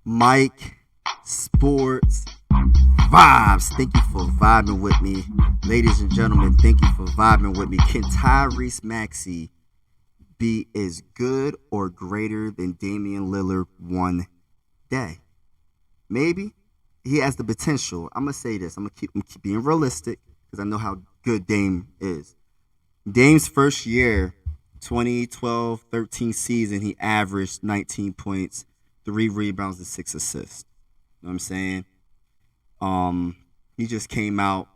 Mike Sports Vibes. Thank you for vibing with me. Ladies and gentlemen, thank you for vibing with me. Can Tyrese Maxey be as good or greater than Damian Lillard one day? Maybe. He has the potential. I'm going to say this. I'm going to keep being realistic because I know how good Dame is. Dame's first year, 2012-13 season, he averaged 19 points, 3 rebounds, and 6 assists. You know what I'm saying? He just came out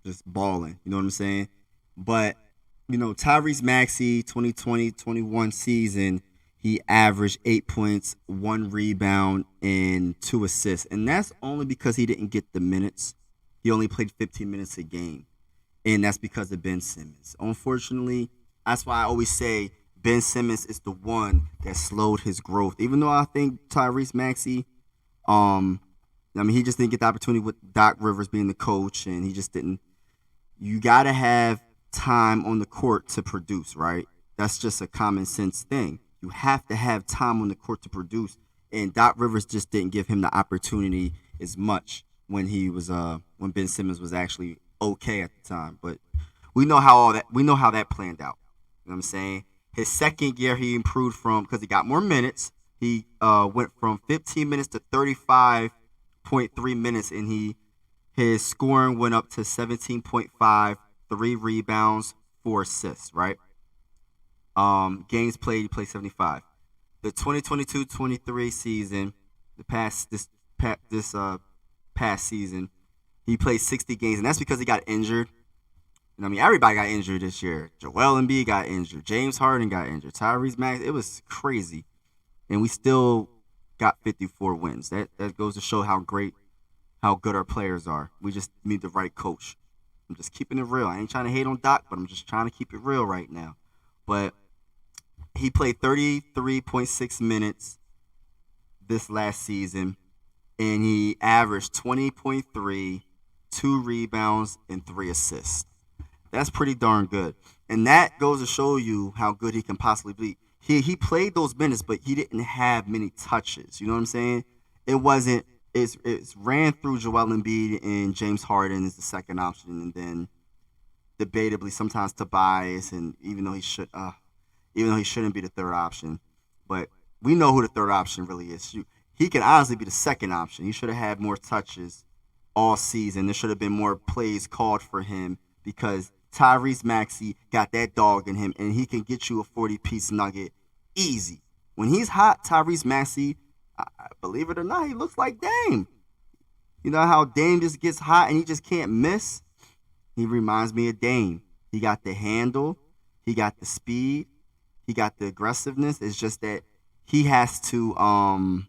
just balling. You know what I'm saying? But, Tyrese Maxey, 2020-21 season, he averaged 8 points, 1 rebound, and 2 assists. And that's only because he didn't get the minutes. He only played 15 minutes a game. And that's because of Ben Simmons. Unfortunately, that's why I always say Ben Simmons is the one that slowed his growth. Even though I think Tyrese Maxey, he just didn't get the opportunity with Doc Rivers being the coach, and he just didn't. You got to have time on the court to produce, right? That's just a common sense thing. You have to have time on the court to produce, and Doc Rivers just didn't give him the opportunity as much when when Ben Simmons was actually okay at the time. But we know how that planned out. You know what I'm saying? His second year, he improved because he got more minutes. He went from 15 minutes to 35.3 minutes, and his scoring went up to 17.5, 3 rebounds, 4 assists, right? Games played, he played 75. The 2022-23 season, past season, he played 60 games, and that's because he got injured. Everybody got injured this year. Joel Embiid got injured. James Harden got injured. Tyrese Maxey. It was crazy. And we still got 54 wins. That goes to show how good our players are. We just need the right coach. I'm just keeping it real. I ain't trying to hate on Doc, but I'm just trying to keep it real right now. But he played 33.6 minutes this last season, and he averaged 20.3, 2 rebounds, and 3 assists. That's pretty darn good. And that goes to show you how good he can possibly be. He played those minutes, but he didn't have many touches. You know what I'm saying? It's ran through Joel Embiid and James Harden as the second option, and then debatably sometimes Tobias, and even though he shouldn't be the third option. But we know who the third option really is. He can honestly be the second option. He should have had more touches all season. There should have been more plays called for him because Tyrese Maxey got that dog in him, and he can get you a 40-piece nugget easy. When he's hot, Tyrese Maxey, believe it or not, he looks like Dame. You know how Dame just gets hot and he just can't miss? He reminds me of Dame. He got the handle. He got the speed. He got the aggressiveness. It's just that he has to,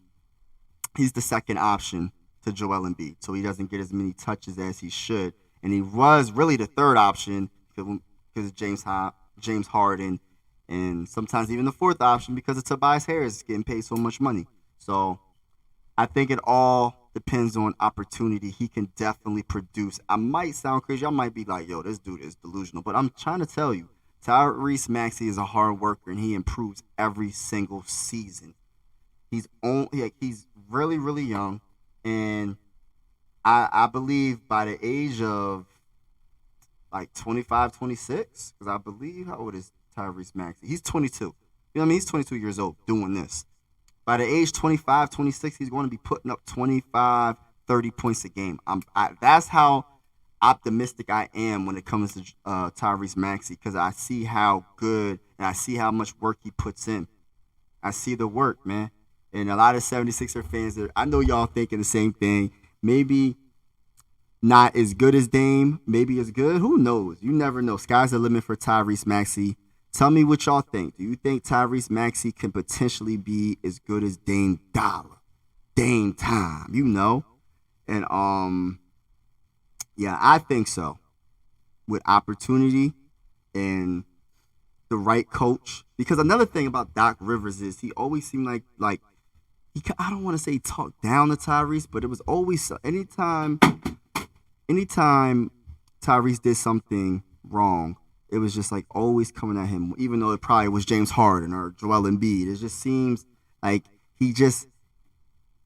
he's the second option to Joel Embiid, so he doesn't get as many touches as he should. And he was really the third option because of James Harden, and sometimes even the fourth option because of Tobias Harris getting paid so much money. So I think it all depends on opportunity. He can definitely produce. I might sound crazy. I might be like, yo, this dude is delusional. But I'm trying to tell you, Tyrese Maxey is a hard worker, and he improves every single season. He's really, really young, and I believe by the age of like 25, 26, because I believe, how old is Tyrese Maxey? He's 22. You know what I mean? He's 22 years old doing this. By the age 25, 26, he's going to be putting up 25, 30 points a game. That's how optimistic I am when it comes to Tyrese Maxey, because I see how good and I see how much work he puts in. I see the work, man. And a lot of 76er fans, I know y'all thinking the same thing. Maybe not as good as Dame, maybe as good. Who knows? You never know. Sky's the limit for Tyrese Maxey. Tell me what y'all think. Do you think Tyrese Maxey can potentially be as good as Dame Dollar? Dame time, And yeah, I think so. With opportunity and the right coach. Because another thing about Doc Rivers is he always seemed like I don't want to say he talked down to Tyrese, but it was always anytime Tyrese did something wrong, it was just like always coming at him, even though it probably was James Harden or Joel Embiid. It just seems like he just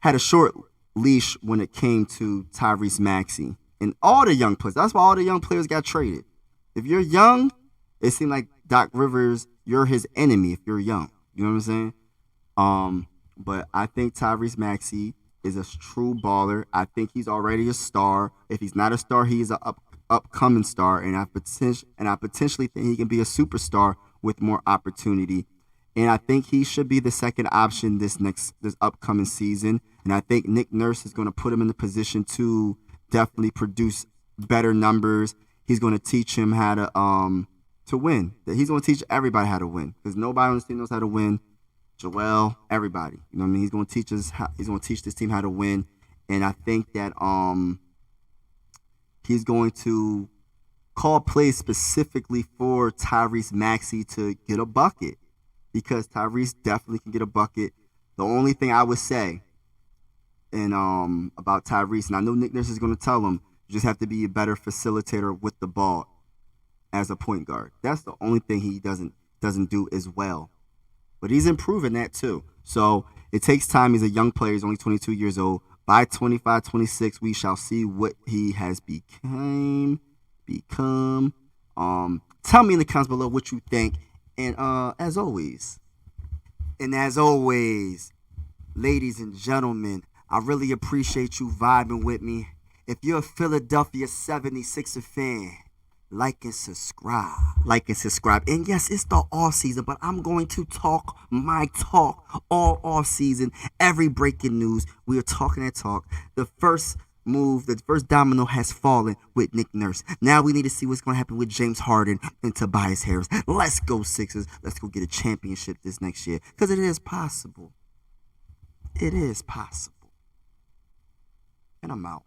had a short leash when it came to Tyrese Maxey and all the young players. That's why all the young players got traded. If you're young, it seemed like Doc Rivers, you're his enemy if you're young. You know what I'm saying? But I think Tyrese Maxey is a true baller. I think he's already a star. If he's not a star, he's an upcoming star, and I potentially think he can be a superstar with more opportunity. And I think he should be the second option this upcoming season. And I think Nick Nurse is going to put him in the position to definitely produce better numbers. He's going to teach him how to win. He's going to teach everybody how to win because nobody on this team knows how to win. Joel, everybody. You know what I mean? He's going to teach us. He's going to teach this team how to win. And I think that he's going to call plays specifically for Tyrese Maxey to get a bucket. Because Tyrese definitely can get a bucket. The only thing I would say about Tyrese, and I know Nick Nurse is going to tell him, you just have to be a better facilitator with the ball as a point guard. That's the only thing he doesn't do as well. But he's improving that too. So it takes time. He's a young player. He's only 22 years old. By 25, 26, we shall see what he has become. Tell me in the comments below what you think. And as always, ladies and gentlemen, I really appreciate you vibing with me. If you're a Philadelphia 76er fan, like and subscribe. And yes, it's the off season, but I'm going to talk my talk all off season. Every breaking news, we are talking that talk. The first domino has fallen with Nick Nurse. Now we need to see what's going to happen with James Harden and Tobias Harris. Let's go Sixers. Let's go get a championship this next year because it is possible. It is possible. And I'm out.